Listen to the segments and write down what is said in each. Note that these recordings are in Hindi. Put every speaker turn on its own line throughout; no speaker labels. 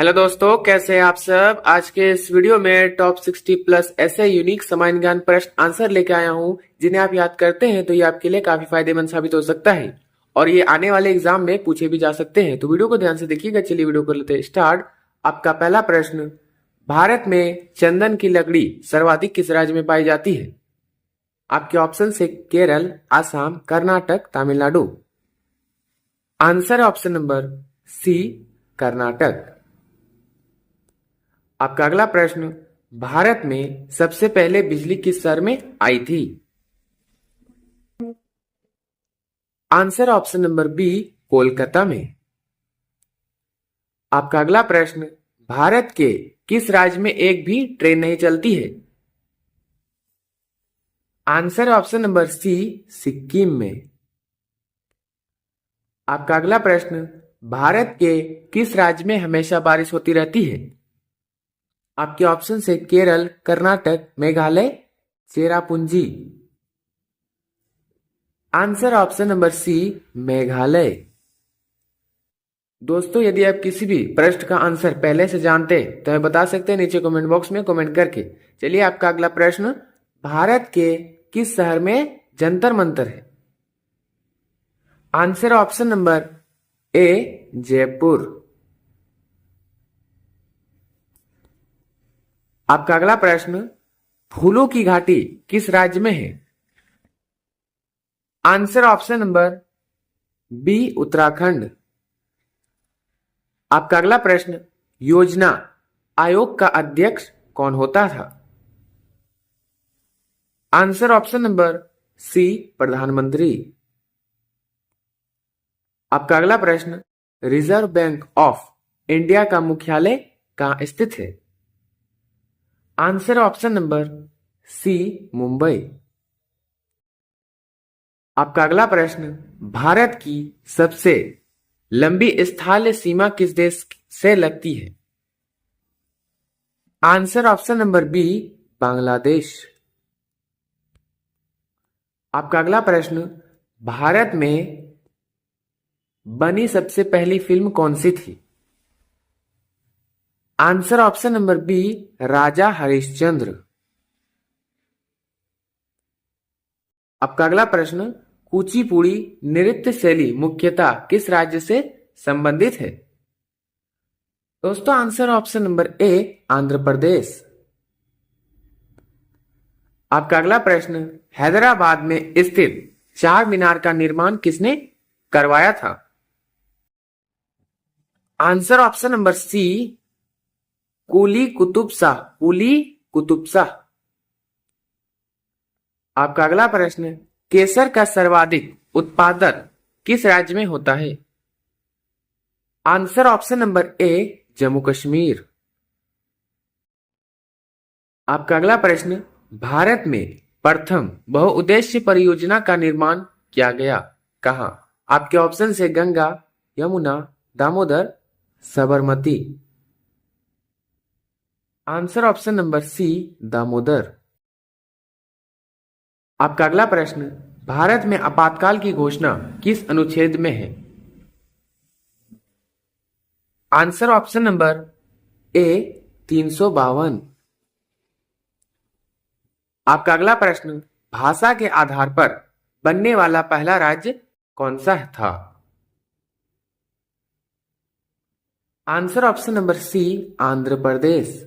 हेलो दोस्तों, कैसे हैं आप सब। आज के इस वीडियो में टॉप 60 प्लस ऐसे यूनिक सामान्य ज्ञान प्रश्न आंसर लेके आया हूं जिन्हें आप याद करते हैं तो ये आपके लिए काफी फायदेमंद साबित हो सकता है और ये आने वाले एग्जाम में पूछे भी जा सकते हैं। तो वीडियो को ध्यान से देखिएगा। चलिए वीडियो को लेते हैं स्टार्ट। आपका पहला प्रश्न, भारत में चंदन की लकड़ी सर्वाधिक किस राज्य में पाई जाती है। आपके ऑप्शन है Kerala, Assam, Karnataka, Tamil Nadu. Answer option number C, Karnataka. आपका अगला प्रश्न, भारत में सबसे पहले बिजली किस शहर में आई थी। Answer option number B, Kolkata में। आपका अगला प्रश्न, भारत के किस राज्य में एक भी ट्रेन नहीं चलती है। Answer option number C, Sikkim में। आपका अगला प्रश्न, भारत के किस राज्य में हमेशा बारिश होती रहती है। आपके ऑप्शन है Kerala, Karnataka, Meghalaya, Cherrapunji. Answer option number C, Meghalaya. दोस्तों, यदि आप किसी भी प्रश्न का आंसर पहले से जानते तो हमें बता सकते हैं नीचे कमेंट बॉक्स में कमेंट करके। चलिए आपका अगला प्रश्न, भारत के किस शहर में जंतर मंतर है। आंसर ऑप्शन नंबर ए, जयपुर। आपका अगला प्रश्न, फूलों की घाटी किस राज्य में है। Answer option number B, Uttarakhand. आपका अगला प्रश्न, योजना आयोग का अध्यक्ष कौन होता था। आंसर ऑप्शन नंबर सी, प्रधानमंत्री। आपका अगला प्रश्न, रिजर्व बैंक ऑफ इंडिया का मुख्यालय कहां स्थित है। Answer option number C, Mumbai. आपका अगला प्रश्न, भारत की सबसे लंबी स्थलीय सीमा किस देश से लगती है। Answer option number B, Bangladesh. आपका अगला प्रश्न, भारत में बनी सबसे पहली फिल्म कौन सी थी। आंसर ऑप्शन नंबर बी, राजा हरिश्चंद्र। आपका अगला प्रश्न, कुचिपुड़ी नृत्य शैली मुख्यतः किस राज्य से संबंधित है। दोस्तों, answer option number A, Andhra Pradesh. आपका अगला प्रश्न, हैदराबाद में स्थित चार मीनार का निर्माण किसने करवाया था। आंसर ऑप्शन नंबर सी, कुली कुतुब शाह, कुली कुतुब शाह। आपका अगला प्रश्न, केसर का सर्वाधिक उत्पादन किस राज्य में होता है। आंसर ऑप्शन नंबर ए, जम्मू कश्मीर। आपका अगला प्रश्न, भारत में प्रथम बहुउद्देश्य परियोजना का निर्माण किया गया कहां। आपके ऑप्शन है Ganga, Yamuna, Damodar, Sabarmati. Answer option number C, Damodar. आपका अगला प्रश्न, भारत में आपातकाल की घोषणा किस अनुच्छेद में है। आंसर ऑप्शन नंबर ए, 352। आपका अगला प्रश्न, भाषा के आधार पर बनने वाला पहला राज्य कौन सा था। Answer option number C, Andhra Pradesh.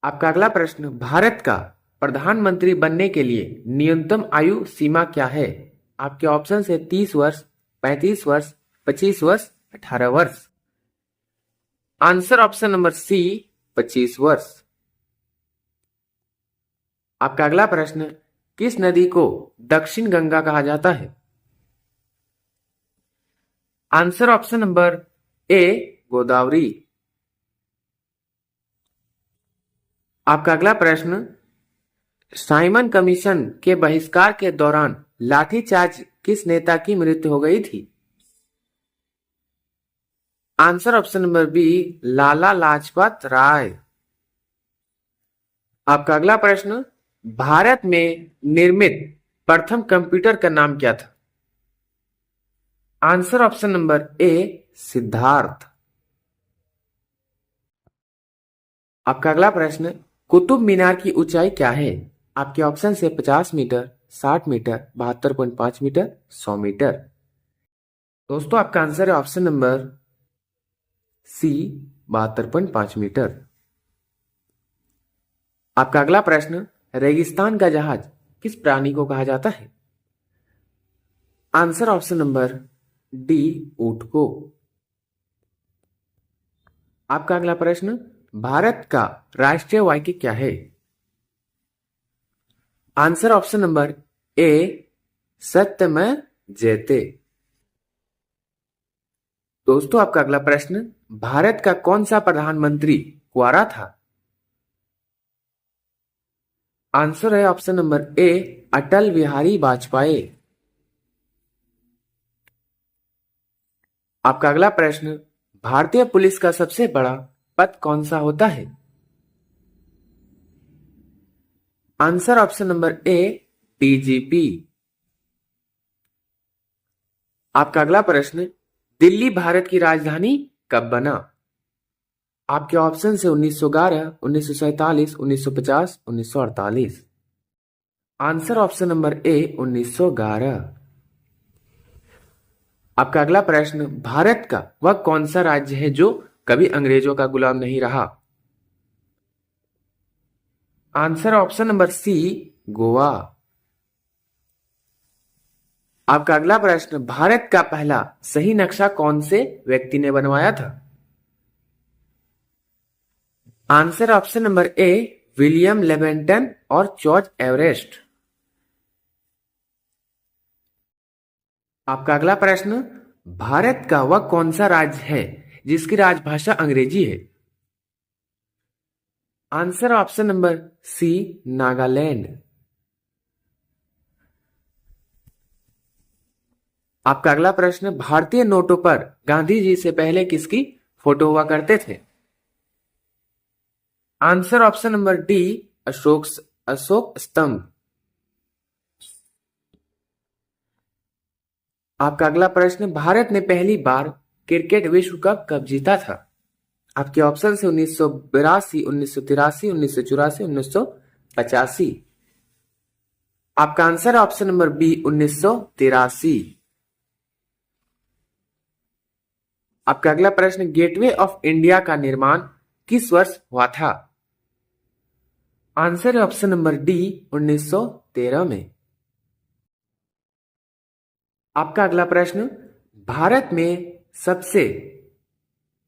आपका अगला प्रश्न, भारत का प्रधानमंत्री बनने के लिए न्यूनतम आयु सीमा क्या है। आपके ऑप्शन है 30 वर्ष, 35 वर्ष, 25 वर्ष, 18 वर्ष। आंसर ऑप्शन नंबर सी, 25 वर्ष। आपका अगला प्रश्न, किस नदी को दक्षिण गंगा कहा जाता है। आंसर ऑप्शन नंबर ए, गोदावरी। आपका अगला प्रश्न, साइमन कमीशन के बहिष्कार के दौरान लाठीचार्ज किस नेता की मृत्यु हो गई थी। Answer option number B, Lala Lajpat Rai. आपका अगला प्रश्न, भारत में निर्मित प्रथम कंप्यूटर का नाम क्या था। आंसर ऑप्शन नंबर ए, सिद्धार्थ। आपका अगला प्रश्न, कुतुब मीनार की ऊंचाई क्या है? आपके ऑप्शन से 50 मीटर, 60 मीटर, 72.5 मीटर, 100 मीटर। दोस्तों आपका आंसर है ऑप्शन नंबर सी, 72.5 मीटर। आपका अगला प्रश्न, रेगिस्तान का जहाज किस प्राणी को कहा जाता है? आंसर ऑप्शन नंबर डी, ऊंट को। आपका अगला प्रश्न, भारत का राष्ट्रीय वाक्य क्या है? आंसर ऑप्शन नंबर ए, सत्यमेव जयते। दोस्तों आपका अगला प्रश्न, भारत का कौन सा प्रधानमंत्री कुंवारा था? आंसर है ऑप्शन नंबर ए, अटल बिहारी वाजपेयी। आपका अगला प्रश्न, भारतीय पुलिस का सबसे बड़ा पद कौन सा होता है? आंसर ऑप्शन नंबर ए, डीजीपी। आपका अगला प्रश्न, दिल्ली भारत की राजधानी कब बना? आपके ऑप्शन से 1911, 1947, 1950, 1948। आंसर ऑप्शन नंबर ए, 1911। आपका अगला प्रश्न, भारत का वह कौन सा राज्य है जो कभी अंग्रेजों का गुलाम नहीं रहा? Answer option number C, Goa. आपका अगला प्रश्न, भारत का पहला सही नक्शा कौन से व्यक्ति ने बनवाया था? Answer option number A, William Leventon और जॉर्ज एवरेस्ट। आपका अगला प्रश्न, भारत का वह कौन सा राज्य है जिसकी राजभाषा अंग्रेजी है? Answer option number C, Nagaland. आपका अगला प्रश्न, भारतीय नोटों पर गांधी जी से पहले किसकी फोटो हुआ करते थे? Answer option number D, Ashok स्तंभ। आपका अगला प्रश्न, भारत ने पहली बार क्रिकेट विश्व कप कब जीता था? आपके ऑप्शन से 1982, 1983, 1984, 1985। आपका आंसर ऑप्शन नंबर बी, 1983। आपका अगला प्रश्न, गेटवे ऑफ इंडिया का निर्माण किस वर्ष हुआ था? आंसर है ऑप्शन नंबर डी, 1913 में। आपका अगला प्रश्न, भारत में सबसे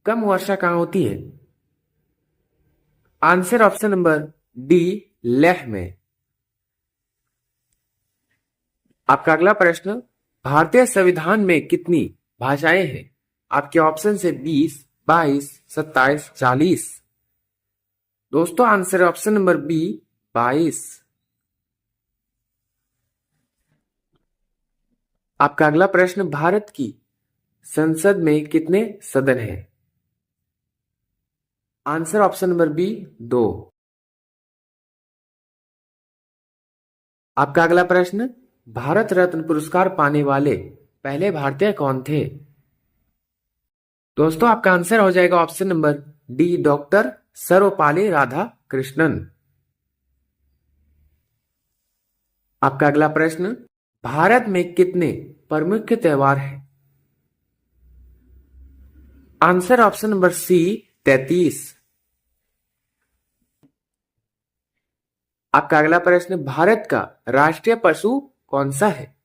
कम वर्षा कहां होती है? Answer option number D, Leh में। आपका अगला प्रश्न, भारतीय संविधान में कितनी भाषाएं हैं? आपके ऑप्शन से 20, 22, 27, 40। दोस्तों आंसर है ऑप्शन नंबर बी, 22। आपका अगला प्रश्न, भारत की संसद में कितने सदन हैं? Answer option number B, 2। आपका अगला प्रश्न, भारत रत्न पुरस्कार पाने वाले पहले भारतीय कौन थे? दोस्तों आपका आंसर हो जाएगा option number D, doctor Sarvepalli Radhakrishnan. आपका अगला प्रश्न, भारत में कितने प्रमुख त्योहार हैं? Answer option number C, 33। आपका अगला प्रश्न, भारत का राष्ट्रीय पशु कौन सा है?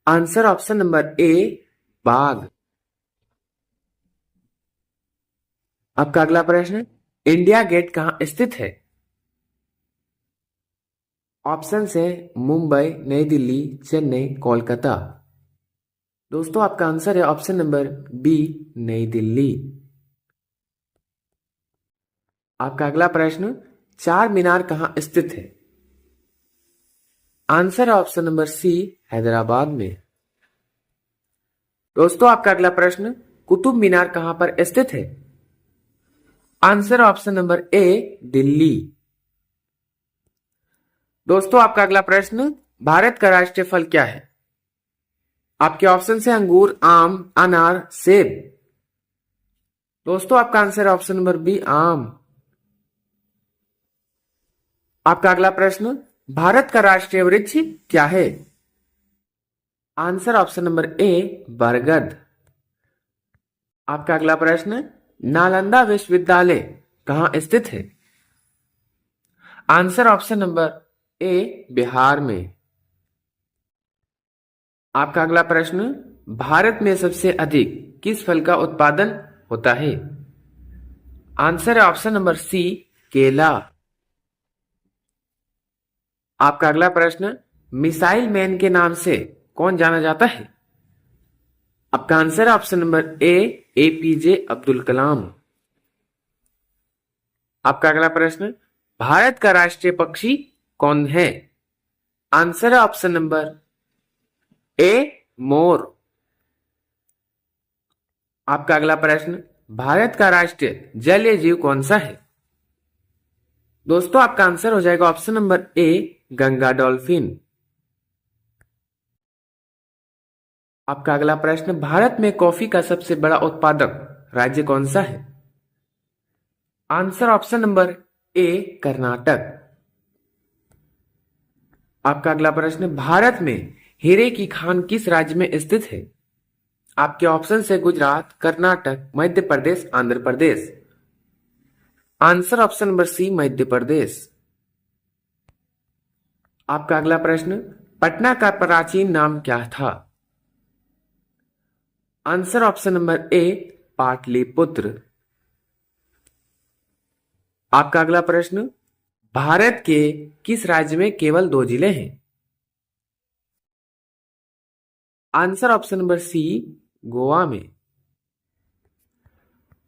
आंसर ऑप्शन नंबर ए, बाघ। आपका अगला प्रश्न, इंडिया गेट कहां स्थित है? ऑप्शन है मुंबई, नई दिल्ली, चेन्नई, कोलकाता। दोस्तों आपका आंसर है ऑप्शन नंबर बी, नई दिल्ली। आपका अगला प्रश्न, चार मीनार कहां स्थित है? Answer option number C, Hyderabad में। दोस्तों आपका अगला प्रश्न, कुतुब मीनार कहां पर स्थित है? आंसर ऑप्शन नंबर ए, दिल्ली। दोस्तों आपका अगला प्रश्न, भारत का राष्ट्रीय फल क्या है? आपके ऑप्शन से अंगूर, आम, अनार, सेब। दोस्तों आपका आंसर है ऑप्शन नंबर बी, आम। आपका अगला प्रश्न, भारत का राष्ट्रीय वृक्ष क्या है? आंसर ऑप्शन नंबर ए, बरगद। आपका अगला प्रश्न, नालंदा विश्वविद्यालय कहाँ स्थित है? आंसर ऑप्शन नंबर ए, बिहार में। आपका अगला प्रश्न, भारत में सबसे अधिक किस फल का उत्पादन होता है? आंसर है ऑप्शन नंबर सी, केला। आपका अगला प्रश्न, मिसाइल मैन के नाम से कौन जाना जाता है? आपका आंसर है option number A, APJ Abdul Kalam. आपका अगला प्रश्न, भारत का राष्ट्रीय पक्षी कौन है? आंसर है ऑप्शन नंबर ए, मोर। आपका अगला प्रश्न, भारत का राष्ट्रीय जलीय जीव कौन सा है? दोस्तों आपका आंसर हो जाएगा ऑप्शन नंबर ए, गंगा डॉल्फिन। आपका अगला प्रश्न, भारत में कॉफी का सबसे बड़ा उत्पादक राज्य कौन सा है? आंसर ऑप्शन नंबर ए, कर्नाटक। आपका अगला प्रश्न, भारत में हीरे की खान किस राज्य में स्थित है? आपके ऑप्शन है Gujarat, Karnataka, Madhya Pradesh, Andhra Pradesh. Answer option number सी, मध्य प्रदेश। आपका अगला प्रश्न, पटना का प्राचीन नाम क्या था? आंसर ऑप्शन नंबर ए, पाटलिपुत्र। आपका अगला प्रश्न, भारत के किस राज्य में केवल 2 जिले हैं? Answer option number C, Goa में।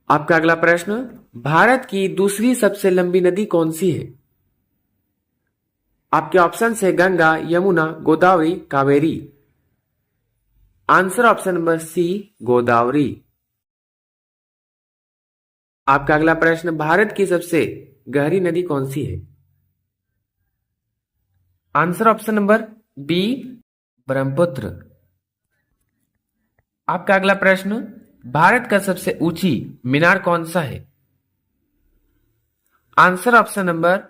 आपका अगला प्रश्न, भारत की दूसरी सबसे लंबी नदी कौन सी है? आपके ऑप्शन है Ganga, Yamuna, Godavari, Kaveri. Answer option number C, Godavari. आपका अगला प्रश्न, भारत की सबसे गहरी नदी कौन सी है? Answer option number B, Brahmaputra. आपका अगला प्रश्न, भारत का सबसे ऊंची मीनार कौन सा है? Answer option number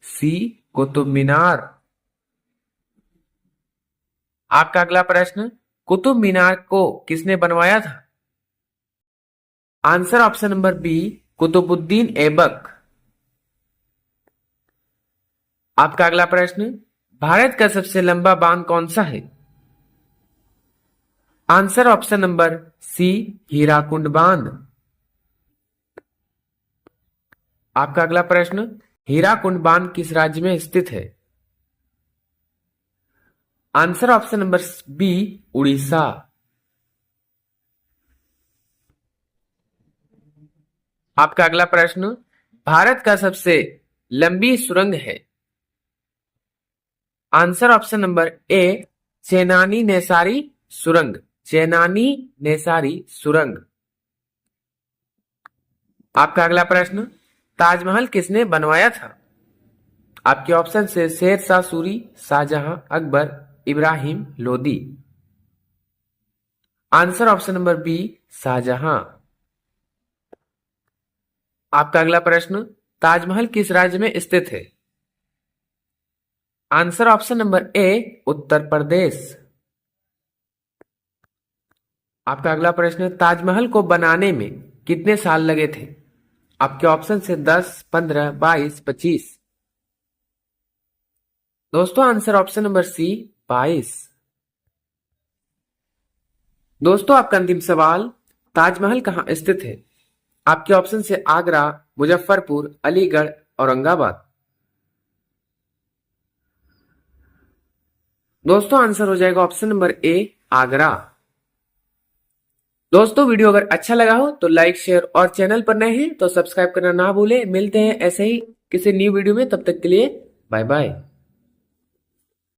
C, Qutub Minar. आपका अगला प्रश्न, कुतुब मीनार को किसने बनवाया था? Answer option number B, Qutubuddin Aibak. आपका अगला प्रश्न, भारत का सबसे लंबा बांध कौन सा है? Answer option number C, Hirakud बांध। आपका अगला प्रश्न, हीराकुंड बांध किस राज्य में स्थित है? Answer option number B, Orissa. आपका अगला प्रश्न, भारत का सबसे लंबी सुरंग है? Answer option number A, Chenani Nashri सुरंग। चेनानी नेसारी सुरंग। आपका अगला प्रश्न, ताजमहल किसने बनवाया था? आपके ऑप्शन से Sher Shah Suri, Shahjahan, Akbar, Ibrahim Lodi. Answer option number B, Shahjahan. आपका अगला प्रश्न, ताजमहल किस राज्य में स्थित है? Answer option number A, Uttar Pradesh. आपका अगला प्रश्न, ताजमहल को बनाने में कितने साल लगे थे? आपके ऑप्शन से 10, 15, 22, 25। दोस्तों आंसर ऑप्शन नंबर सी, 22। दोस्तों आपका अंतिम सवाल, ताजमहल कहाँ स्थित है? आपके ऑप्शन से आगरा, मुजफ्फरपुर, अलीगढ़, औरंगाबाद। दोस्तों आंसर हो जाएगा ऑप्शन नंबर ए, आगरा। दोस्तों वीडियो अगर अच्छा लगा हो तो लाइक, शेयर और चैनल पर नए हैं तो सब्सक्राइब करना ना भूलें। मिलते हैं ऐसे ही किसी न्यू वीडियो में, तब तक के लिए बाय बाय।